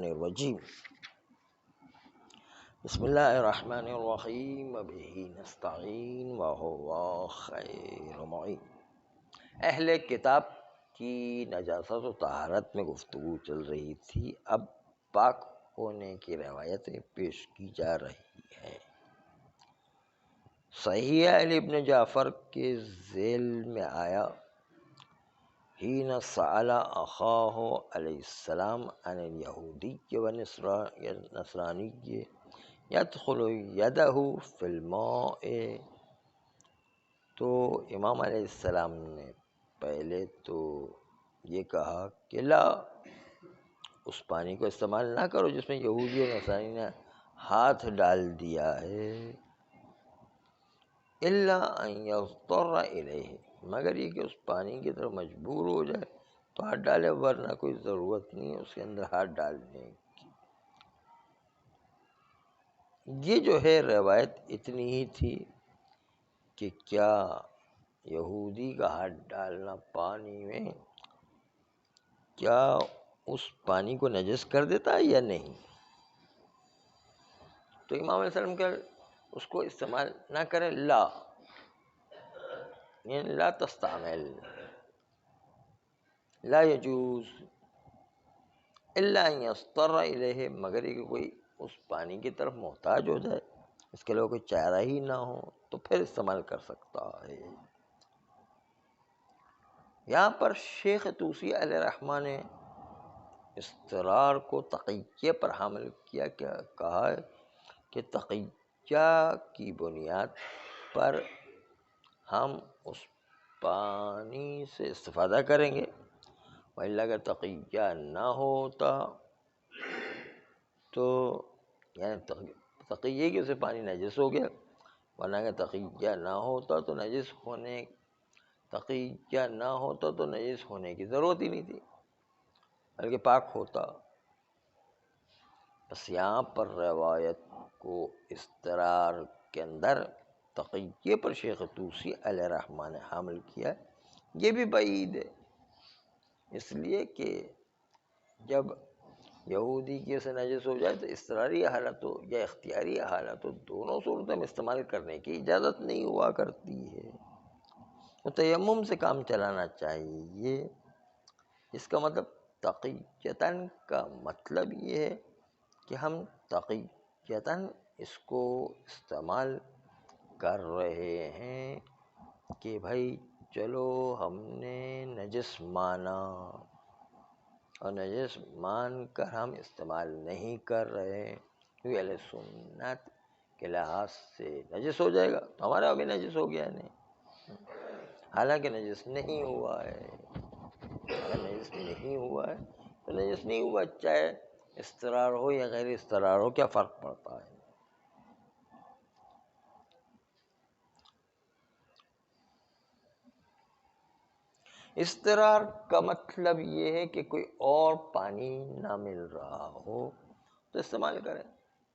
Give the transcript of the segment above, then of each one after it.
الشیطان الرجیم بسم اللہ الرحمن الرحیم وبہ نستعین وہو خیر معین۔ اہل کتاب کی نجاست و طہارت میں گفتگو چل رہی تھی، اب پاک ہونے کی روایتیں پیش کی جا رہی ہیں۔ صحیح علی ابن جعفر کے ذیل میں آیا حین سأل اخاہ علیہ السلام عن الیہودی والنصرانی یدخل یدہ فی الماء، تو امام علیہ السلام نے پہلے تو یہ کہا کہ لا، اس پانی کو استعمال نہ کرو جس میں یہودی اور نصرانی نے ہاتھ ڈال دیا ہے، الا ان یضطر الیہ، مگر یہ کہ اس پانی کی طرف مجبور ہو جائے تو ہاتھ ڈالے، ورنہ کوئی ضرورت نہیں ہے اس کے اندر ہاتھ ڈالنے کی۔ یہ جو ہے روایت اتنی ہی تھی کہ کیا یہودی کا ہاتھ ڈالنا پانی میں کیا اس پانی کو نجس کر دیتا ہے یا نہیں، تو امام علیہ السلام کہ اس کو استعمال نہ کرے، لا یعنی لا تستعمل، لا یجوز الا ان یضطر الیہ، مگر یہ کہ کوئی اس پانی کی طرف محتاج ہو جائے، اس کے علاوہ کوئی چارہ ہی نہ ہو تو پھر استعمال کر سکتا ہے۔ یہاں پر شیخ طوسی علیہ الرحمہ نے اضطرار کو تقیہ پر حامل کیا، کہا ہے کہ تقیہ کی بنیاد پر ہم اس پانی سے استفادہ کریں گے، وإلا اگر تقیہ نہ ہوتا تو یعنی تقیہ کی سے پانی نجس ہو گیا، ورنہ اگر تقیہ نہ ہوتا تو نجس ہونے کی ضرورت ہی نہیں تھی، بلکہ پاک ہوتا۔ بس یہاں پر روایت کو اضطرار کے اندر تقیہ پر شیخ طوسی علیہ الرحمہ نے حامل کیا، یہ بھی بعید ہے، اس لیے کہ جب یہودی کی سے نجس ہو جائے تو اضطراری حالت ہو یا اختیاری حالت ہو، دونوں صورتوں میں استعمال کرنے کی اجازت نہیں ہوا کرتی ہے، تو تیمم سے کام چلانا چاہیے۔ اس کا مطلب تقیتاً کا مطلب یہ ہے کہ ہم تقیتاً اس کو استعمال کر رہے ہیں کہ بھائی چلو ہم نے نجس مانا اور نجس مان کر ہم استعمال نہیں کر رہے ہیں، کیونکہ اہل سنت کے لحاظ سے نجس ہو جائے گا تو ہمارا بھی نجس ہو گیا، نہیں، حالانکہ نجس نہیں ہوا ہے، اگر نجس نہیں ہوا ہے تو نجس نہیں ہوا، چاہے اضطرار ہو یا غیر اضطرار ہو، کیا فرق پڑتا ہے۔ اضطرار کا مطلب یہ ہے کہ کوئی اور پانی نہ مل رہا ہو تو استعمال کریں۔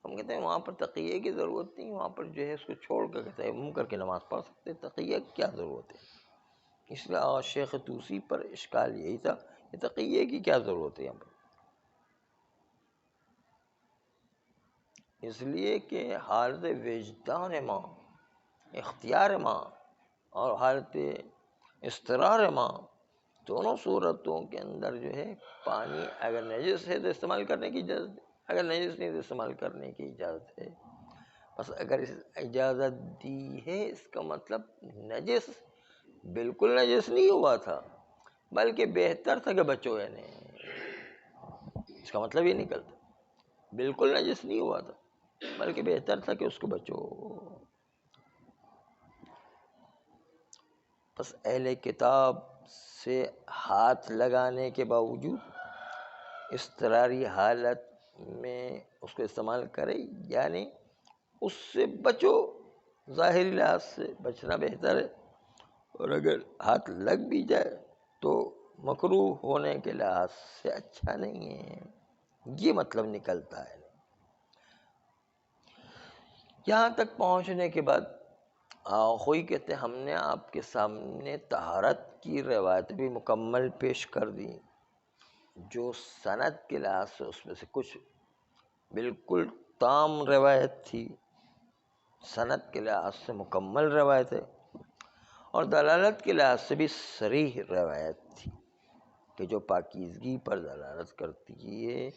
ہم کہتے ہیں وہاں پر تقیہ کی ضرورت نہیں، وہاں پر جو ہے اس کو چھوڑ کر تیمم کر کے نماز پڑھ سکتے، تقیہ کی کیا ضرورت ہے۔ اس لیے شیخ طوسی پر اشکال یہی تھا کہ تقیہ کی کیا ضرورت ہے یہاں پر، اس لیے کہ حالت وجدان ماں، اختیار ماں اور حالت اضطرار ماں، دونوں صورتوں کے اندر جو ہے پانی اگر نجس ہے تو استعمال کرنے کی اجازت ہے، اگر نجس نہیں تو استعمال کرنے کی اجازت ہے۔ بس اگر اجازت دی ہے اس کا مطلب نجس بالکل نجس نہیں ہوا تھا، بلکہ بہتر تھا کہ بچو، یعنی اس کا مطلب یہ نکلتا بالکل نجس نہیں ہوا تھا بلکہ بہتر تھا کہ اس کو بچو۔ بس اہل کتاب سے ہاتھ لگانے کے باوجود اضطراری حالت میں اس کو استعمال کرے، یعنی اس سے بچو، ظاہری لحاظ سے بچنا بہتر ہے، اور اگر ہاتھ لگ بھی جائے تو مکروہ ہونے کے لحاظ سے اچھا نہیں ہے، یہ مطلب نکلتا ہے۔ یہاں تک پہنچنے کے بعد آخوئی کہتے ہیں ہم نے آپ کے سامنے طہارت کی روایت بھی مکمل پیش کر دی، جو سند کے لحاظ سے اس میں سے کچھ بالکل تام روایت تھی، سند کے لحاظ سے مکمل روایت ہے، اور دلالت کے لحاظ سے بھی صریح روایت تھی کہ جو پاکیزگی پر دلالت کرتی ہے،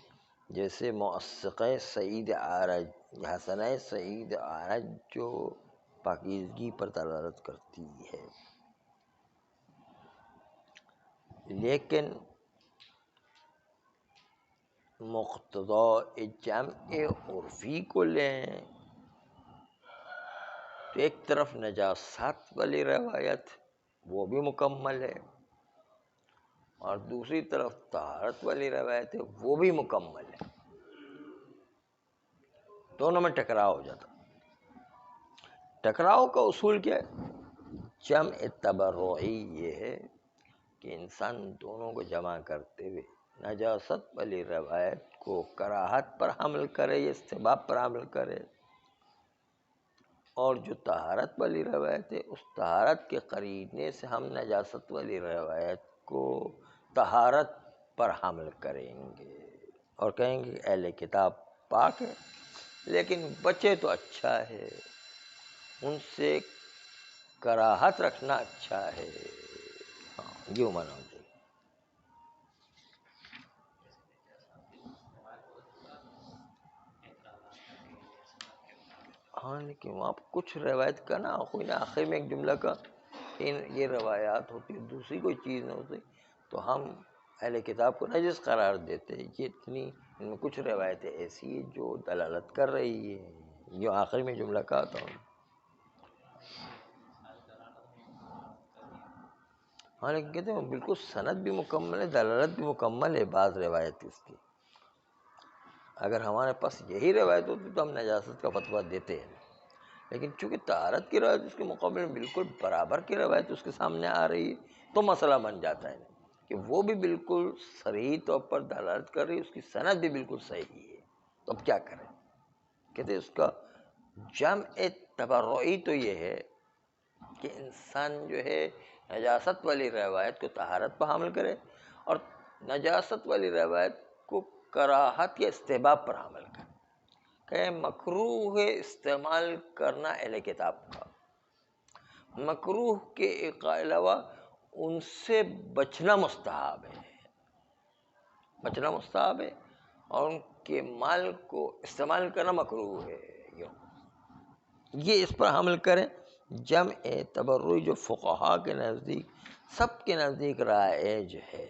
جیسے موثقہ سعید اعرج، حسنہ سعید اعرج جو پاکیزگی پر دلالت کرتی ہے۔ لیکن مقتضی جمع عرفی کو لیں تو ایک طرف نجاست والی روایت وہ بھی مکمل ہے، اور دوسری طرف طہارت والی روایت ہے وہ بھی مکمل ہے، دونوں میں ٹکراؤ ہو جاتا۔ ٹکراؤ کا اصول کیا ہے؟ جمع تبرعی یہ ہے کہ انسان دونوں کو جمع کرتے ہوئے نجاست والی روایت کو کراہت پر حمل کرے یا استحباب پر حمل کرے، اور جو طہارت والی روایت ہے اس طہارت کے قرینے سے ہم نجاست والی روایت کو طہارت پر حمل کریں گے اور کہیں گے اہل کتاب پاک ہے لیکن بچے تو اچھا ہے، ان سے کراہت رکھنا اچھا ہے۔ یوں مانا ہو جائے۔ ہاں لیکن وہاں کچھ روایت کا نا کوئی آخر میں ایک جملہ کا یہ روایات ہوتی، دوسری کوئی چیز نہ ہوتی تو ہم اہل کتاب کو نجس قرار دیتے۔ یہ اتنی ان میں کچھ روایتیں ایسی ہیں جو دلالت کر رہی ہیں، جو آخر میں جملہ کہا تھا۔ ہاں لیکن کہتے ہیں بالکل سند بھی مکمل ہے، دلالت بھی مکمل ہے بعض روایت اس کی۔ اگر ہمارے پاس یہی روایت ہوتی تو ہم نجاست کا فتویٰ دیتے ہیں، لیکن چونکہ طہارت کی روایت اس کے مقابلے میں بالکل برابر کی روایت اس کے سامنے آ رہی ہے تو مسئلہ بن جاتا ہے کہ وہ بھی بالکل صریح طور پر دلالت کر رہی ہے، اس کی سند بھی بالکل صحیح ہے، تو اب کیا کریں؟ کہتے ہیں اس کا جمع تبرعی تو یہ ہے کہ انسان جو ہے نجاست والی روایت کو طہارت پر حمل کرے اور نجاست والی روایت کو کراہت یا استحباب پر حمل کرے، کہ مکروہ ہے استعمال کرنا اہل کتاب کا، مکروہ کے علاوہ ان سے بچنا مستحب ہے، بچنا مستحب ہے، اور ان کے مال کو استعمال کرنا مکروہ ہے۔ یہ اس پر حمل کریں۔ جمع تبرعی جو فقہا کے نزدیک سب کے نزدیک رائج ہے،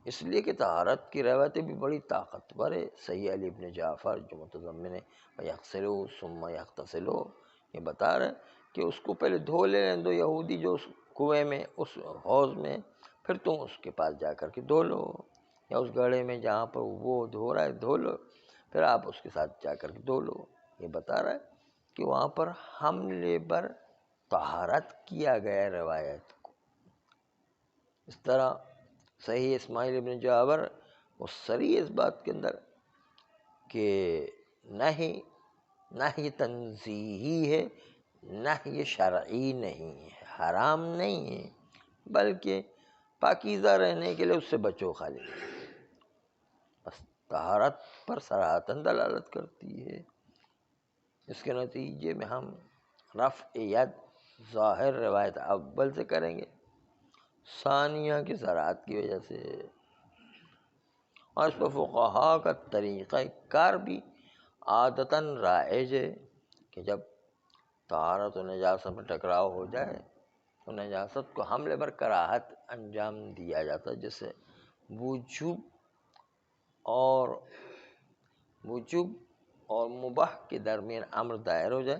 اس لیے کہ طہارت کی روایتیں بھی بڑی طاقتور ہے۔ صحیح علی ابن جعفر جو متضمن ہے وَيَغْسِلُوا ثُمَّ يَغْتَسِلُوا، یہ بتا رہے کہ اس کو پہلے دھو لیں دو یہودی جو اس کنویں میں اس حوض میں، پھر تم اس کے پاس جا کر کے دھو لو، یا اس گڑھے میں جہاں پر وہ دھو رہا ہے دھو لو، پھر آپ اس کے ساتھ جا کر کے دھو لو۔ یہ بتا رہا ہے کہ وہاں پر حملے بر طہارت کیا گیا روایت کو۔ اس طرح صحیح اسماعیل ابن جعفر وہ صریح اس بات کے اندر کہ نہی تنزیہی ہے، نہی شرعی نہیں ہے، حرام نہیں ہے، بلکہ پاکیزہ رہنے کے لیے اس سے بچو خالی، بس طہارت پر صراحتاً دلالت کرتی ہے۔ اس کے نتیجے میں ہم رفع ید ظاہر روایت اول سے کریں گے، ثانیہ کی صراحت کی وجہ سے، اور اس پر فقہا کا طریقہ کار بھی عادتاً رائج ہے کہ جب طہارت و نجاست میں ٹکراؤ ہو جائے تو نجاست کو حملے بر کراہت انجام دیا جاتا ہے، جیسے وجوب اور مباح کے درمیان امر دائر ہو جائے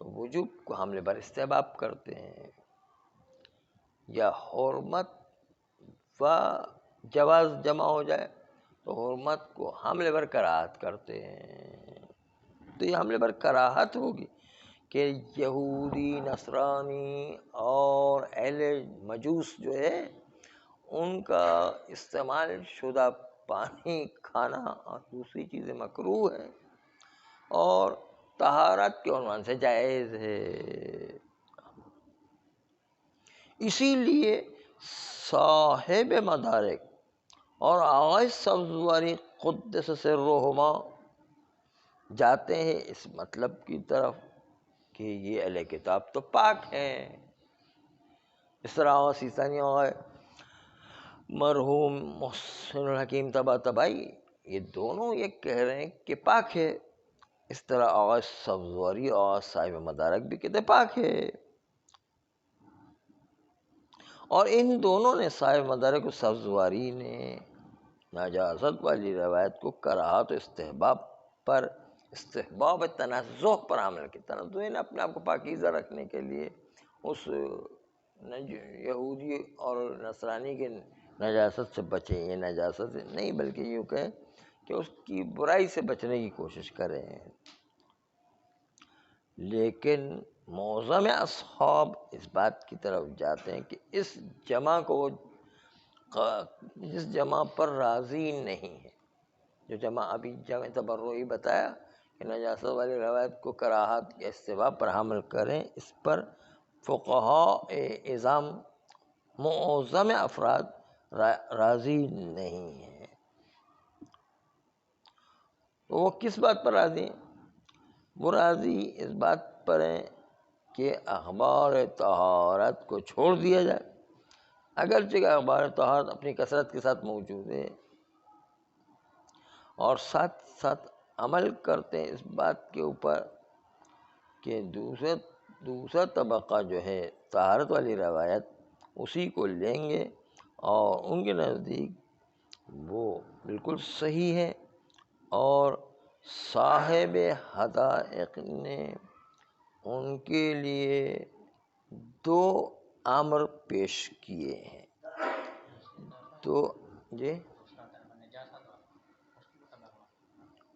تو وجوب کو حملے بر استحباب کرتے ہیں، یا حرمت و جواز جمع ہو جائے تو حرمت کو حملے بر کراہت کرتے ہیں۔ تو یہ حملے بر کراہت ہوگی کہ یہودی، نصرانی اور اہل مجوس جو ہے ان کا استعمال شدہ پانی کھانا اور دوسری چیزیں مکروہ ہیں اور طہارت کے عنوان سے جائز ہے۔ اسی لیے صاحب مدارک اور آغاز سبزواری قدس سرہما جاتے ہیں اس مطلب کی طرف کہ یہ اہل کتاب تو پاک ہیں. اس طرح آغا سیستانی آغا مرحوم محسن الحکیم طباطبائی یہ دونوں یہ کہہ رہے ہیں کہ پاک ہے. اس طرح آغا سبزواری اور صاحب مدارک بھی کہتے پاک ہے. اور ان دونوں نے صاحب مدارک و سبزواری نے نجاست والی روایت کو کراہت و استحباب تنزہ پر عمل کی. تنزہ نے اپنے آپ کو پاکیزہ رکھنے کے لیے اس یہودی اور نصرانی کے نجاست سے بچیں. یہ نجاست نہیں بلکہ یوں کہیں کہ اس کی برائی سے بچنے کی کوشش کریں. لیکن معظم اصحاب اس بات کی طرف جاتے ہیں کہ اس جمع پر راضی نہیں ہے. جو جمع ابھی جمع تبرعی بتایا کہ نجاست والی روایت کو کراہت کے استحباب پر حمل کریں، اس پر فقہاء اعظام معظم افراد راضی نہیں ہیں. تو وہ کس بات پر راضی ہیں؟ وہ راضی اس بات پر ہیں کہ اخبار طہارت کو چھوڑ دیا جائے. اگرچہ کہ اخبار طہارت اپنی کثرت کے ساتھ موجود ہے اور ساتھ ساتھ عمل کرتے ہیں اس بات کے اوپر کہ دوسرا طبقہ جو ہے طہارت والی روایت اسی کو لیں گے اور ان کے نزدیک وہ بالکل صحیح ہے. اور صاحب حدائق نے ان کے لیے دو امر پیش کیے ہیں. تو جی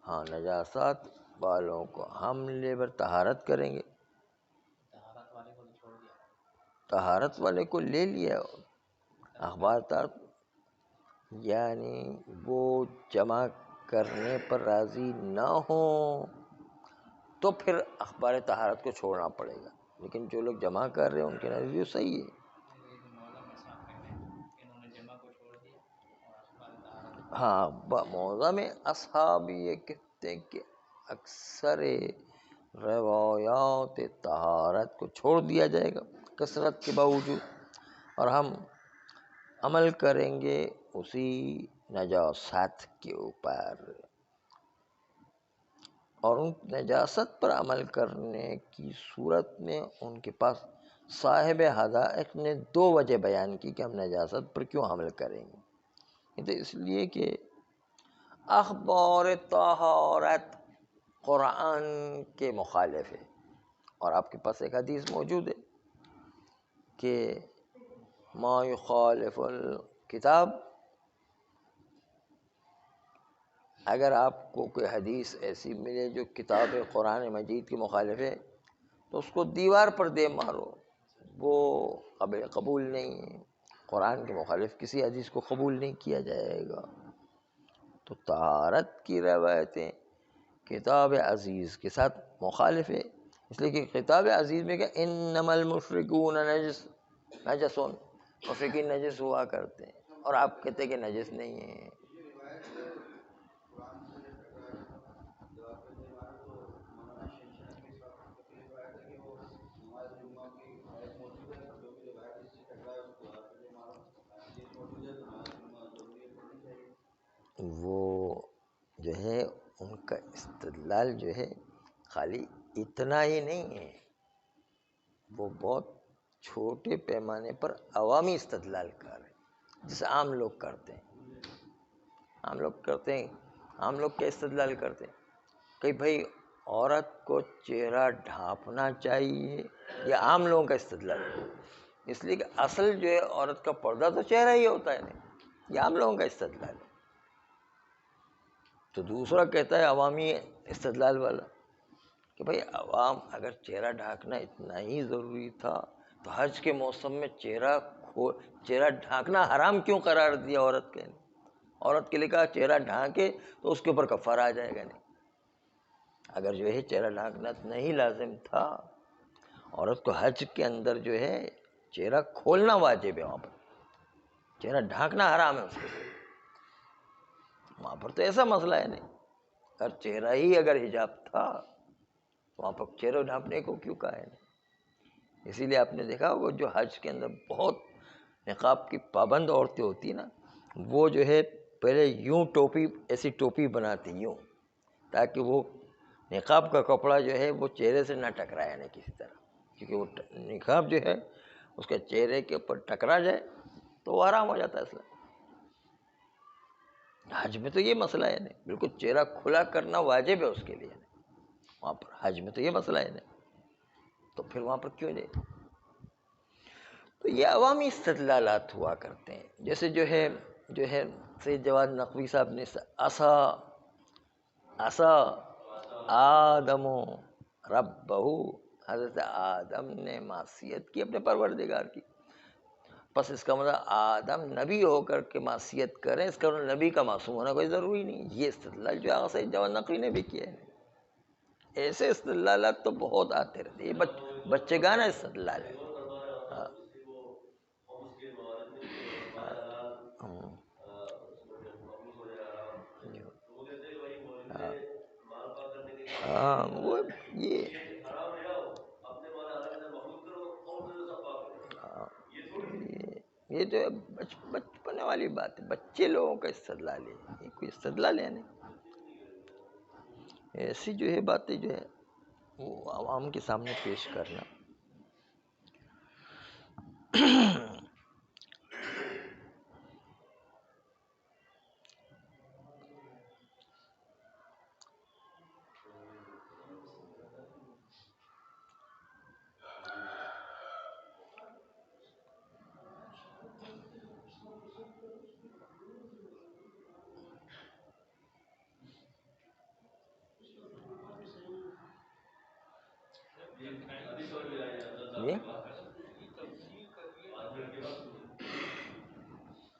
ہاں، نجاست والوں کو ہم لیبر طہارت کریں گے. طہارت والے کو لے لیا اخبار طہارت، یعنی وہ جمع کرنے پر راضی نہ ہوں تو پھر اخبار طہارت کو چھوڑنا پڑے گا. لیکن جو لوگ جمع کر رہے ہیں ان کے نزدیک صحیح ہے. ہاں، معظم اصحاب یہ کہتے ہیں کہ اکثر روایات طہارت کو چھوڑ دیا جائے گا کثرت کے باوجود، اور ہم عمل کریں گے اسی نجاست کے اوپر. اور ان نجاست پر عمل کرنے کی صورت میں ان کے پاس صاحب حدائق نے دو وجہ بیان کی کہ ہم نجاست پر کیوں عمل کریں گے. تو اس لیے کہ اخبار طہارت قرآن کے مخالف ہے. اور آپ کے پاس ایک حدیث موجود ہے کہ ما یخالف الکتاب. اگر آپ کو کوئی حدیث ایسی ملے جو کتاب قرآن مجید کے مخالف ہے تو اس کو دیوار پر دے مارو، وہ قبول نہیں ہے. قرآن کے مخالف کسی حدیث کو قبول نہیں کیا جائے گا. تو طہارت کی روایتیں کتاب عزیز کے ساتھ مخالف ہے، اس لیے کہ کتاب عزیز میں کہ انما المشرکون نجسون، مشرکین نجس ہوا کرتے ہیں، اور آپ کہتے ہیں کہ نجس نہیں ہیں. وہ جو ہے ان کا استدلال جو ہے خالی اتنا ہی نہیں ہے، وہ بہت چھوٹے پیمانے پر عوامی استدلال کر رہے ہیں جسے عام لوگ کرتے ہیں. عام لوگ کیا استدلال کرتے ہیں کہ بھائی عورت کو چہرہ ڈھانپنا چاہیے. یہ عام لوگوں کا استدلال ہے، اس لیے کہ اصل جو ہے عورت کا پردہ تو چہرہ ہی ہوتا ہے. نہیں، یہ عام لوگوں کا استدلال ہے. تو دوسرا کہتا ہے عوامی استدلال والا کہ بھائی عوام اگر چہرہ ڈھانکنا اتنا ہی ضروری تھا تو حج کے موسم میں چہرہ ڈھانکنا حرام کیوں قرار دیا عورت کے؟ عورت کے لیے کہا چہرہ ڈھانکے تو اس کے اوپر کفارہ آ جائے گا. نہیں، اگر جو ہے چہرہ ڈھانکنا نہیں لازم تھا، عورت کو حج کے اندر جو ہے چہرہ کھولنا واجب ہے وہاں پر. چہرہ ڈھانکنا حرام ہے اس کے لیے. وہاں پر تو ایسا مسئلہ ہے نہیں. اگر چہرہ ہی اگر حجاب تھا وہاں پر چہرہ ڈھانپنے کو کیوں کہا ہے؟ اسی لیے آپ نے دیکھا وہ جو حج کے اندر بہت نقاب کی پابند عورتیں ہوتی نا، وہ جو ہے پہلے یوں ٹوپی، ایسی ٹوپی بناتی یوں، تاکہ وہ نقاب کا کپڑا جو ہے وہ چہرے سے نہ ٹکرائے نہیں کسی طرح، کیونکہ وہ نقاب جو ہے اس کے چہرے کے اوپر ٹکرا جائے تو وہ آرام ہو جاتا ہے. اصلا حج میں تو یہ مسئلہ ہے نہیں، بالکل چہرہ کھلا کرنا واجب ہے اس کے لیے. وہاں پر حج میں تو یہ مسئلہ ہے نہیں، تو پھر وہاں پر کیوں نہیں؟ تو یہ عوامی استدلالات ہوا کرتے ہیں. جیسے جو ہے سید جواد نقوی صاحب نے عصا آدم ربہ، حضرت آدم نے معصیت کی اپنے پروردگار کی، بس اس کا مطلب آدم نبی ہو کر کے معصیت کریں، اس کا مطلب نبی کا معصوم ہونا کوئی ضروری نہیں. یہ استدلال جو آغا سید جواد نقوی نے بھی کیا ہے. ایسے استدلالات تو بہت آتے رہتے، یہ بچے گانا استدلال ہے. ہاں وہ یہ جو ہے بچپنے والی بات ہے، بچے لوگوں کا استدلال ہے، یہ کوئی استدلال ہے نہیں. ایسی جو ہے باتیں جو ہے وہ عوام کے سامنے پیش کرنا.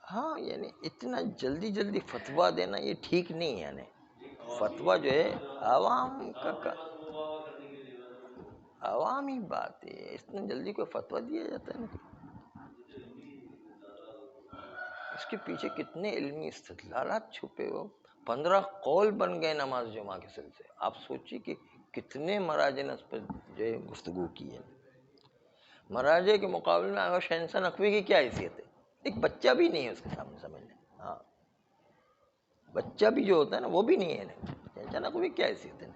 ہاں یعنی اتنا جلدی فتویٰ دینا یہ ٹھیک نہیں ہے. یعنی فتویٰ جو ہے عوام کا عوامی بات ہے، اتنا جلدی کوئی فتویٰ دیا جاتا ہے نا. اس کے پیچھے کتنے علمی استدلالات چھپے ہو. 15 قول بن گئے نماز جمعہ کے سلسلے. آپ سوچیے کہ کتنے مراجع نے اس پر جو ہے گفتگو کی ہے. مراجع کے مقابلے میں اگر شہنشاہ نقوی کی کیا حیثیت ہے؟ ایک بچہ بھی نہیں ہے اس کے سامنے سمجھنے. ہاں بچہ بھی جو ہوتا ہے نا وہ بھی نہیں ہے. شہنشاہ نقوی کیا حیثیت ہے؟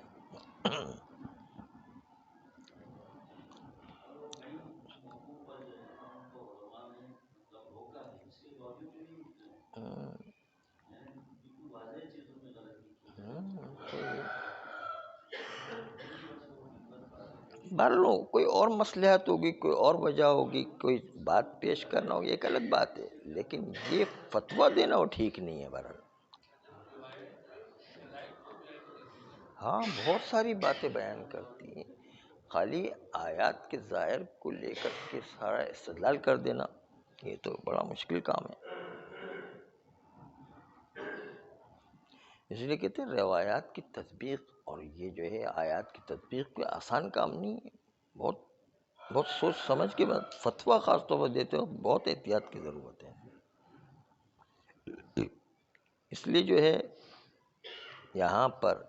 لو کوئی اور مصلحت ہوگی، کوئی اور وجہ ہوگی، کوئی بات پیش کرنا ہوگی، ایک الگ بات ہے، لیکن یہ فتویٰ دینا وہ ٹھیک نہیں ہے. بہرحال ہاں بہت ساری باتیں بیان کرتی ہیں، خالی آیات کے ظاہر کو لے کر کے سارا استدلال کر دینا یہ تو بڑا مشکل کام ہے. اس لیے کہتے ہیں روایات کی تطبیق اور یہ جو ہے آیات کی تطبیق کوئی آسان کام نہیں ہے. بہت سوچ سمجھ کے بعد فتویٰ خاص طور پر دیتے ہو بہت احتیاط کی ضرورت ہے. اس لیے جو ہے یہاں پر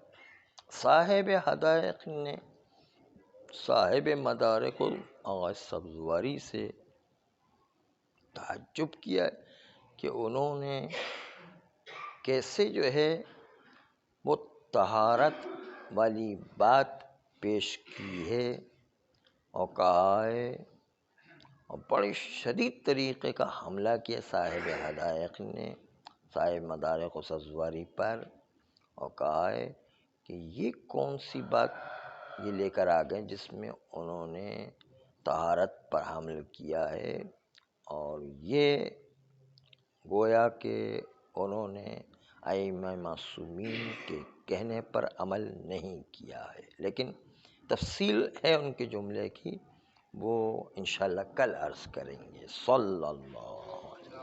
صاحب حدائق نے صاحب مدارک آغا سبزواری سے تعجب کیا کہ انہوں نے کیسے جو ہے وہ طہارت والی بات پیش کی ہے اور کہا ہے، اور بڑے شدید طریقے کا حملہ کیا صاحب حدائق نے صاحب مدارک و سبزواری پر، اور کہا ہے کہ یہ کون سی بات یہ لے کر آ گئے جس میں انہوں نے طہارت پر حمل کیا ہے، اور یہ گویا کہ انہوں نے ائمہ معصومین کے کہنے پر عمل نہیں کیا ہے. لیکن تفصیل ہے ان کے جملے کی، وہ انشاءاللہ کل عرض کریں گے. صلی اللہ